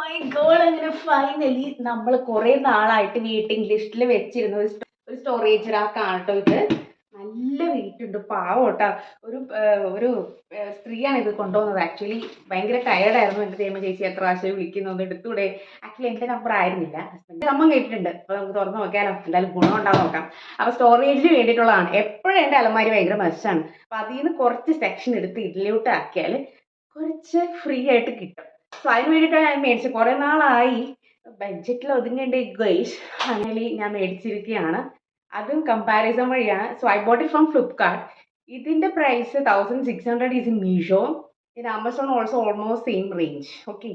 My God, അങ്ങനെ finally നമ്മൾ കുറെ നാളായിട്ട് വെയിറ്റിംഗ് ലിസ്റ്റിൽ വെച്ചിരുന്ന ഒരു സ്റ്റോറേജ് റാക്കാണ് കേട്ടോ ഇത്. നല്ല വെയിറ്റ് ഉണ്ട്, പാവം കേട്ടോ. ഒരു സ്ത്രീയാണ് ഇത് കൊണ്ടുപോകുന്നത്. ആക്ച്വലി ഭയങ്കര ടയർഡായിരുന്നു. എൻ്റെ തേമ ചേച്ചി എത്ര പ്രാവശ്യം വിളിക്കുന്നത് എടുത്തൂടെ. ആക്ച്വലി എൻ്റെ നമ്പർ ആയിരുന്നില്ല, ഹസ്ബൻഡ് അമ്മ കേട്ടിട്ടുണ്ട്. അപ്പോൾ നമുക്ക് തുറന്ന് നോക്കിയാലോ, എന്തായാലും ഗുണം ഉണ്ടാകും നോക്കാം. അപ്പോൾ സ്റ്റോറേജിന് വേണ്ടിയിട്ടുള്ളതാണ്. എപ്പോഴും എൻ്റെ അലമാരി ഭയങ്കര മെസ്സാണ്. അപ്പോൾ അതിൽ നിന്ന് കുറച്ച് സെക്ഷൻ എടുത്ത് ഇതിലോട്ട് ആക്കിയാൽ കുറച്ച് ഫ്രീ ആയിട്ട് കിട്ടും. സോ അതിന് വേണ്ടിയിട്ടാണ് ഞാൻ മേടിച്ചത്. കുറേ നാളായി ബഡ്ജറ്റിൽ ഒതുങ്ങേണ്ട ഗൈസ്. അങ്ങനെ ഞാൻ മേടിച്ചിരിക്കുകയാണ്. അതും കമ്പാരിസൺ വഴിയാണ്. So I bought it from Flipkart. ഇതിൻ്റെ price 1600 is in Meesho. In Amazon also almost same range. Okay,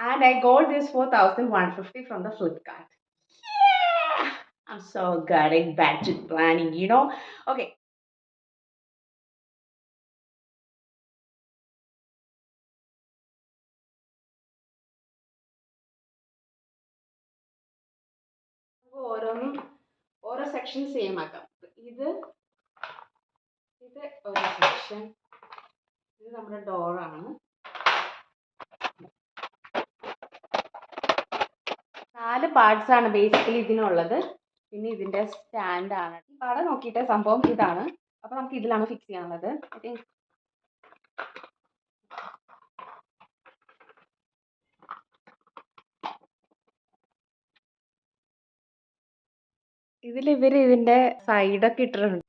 and I got this for 1150 from the Flipkart. I'm so good at budget planning, you know. Okay. ഓരോന്നും ഓരോ section same ആക്കാം. ഇത് ഒരു section. ഇത് നമ്മുടെ ഡോറാണ്. 4 parts ആണ് ബേസിക്കലി ഇതിനുള്ളത്. പിന്നെ ഇതിന്റെ സ്റ്റാൻഡാണ്. ഈ പടം നോക്കിയിട്ട് സംഭവം ഇതാണ്. അപ്പൊ നമുക്ക് ഇതിലാണ് ഫിക്സ് ചെയ്യാനുള്ളത്. ഐ തിങ്ക് ഇതിന്റെ സൈഡൊക്കെ ഇട്ടിട്ടുണ്ട്.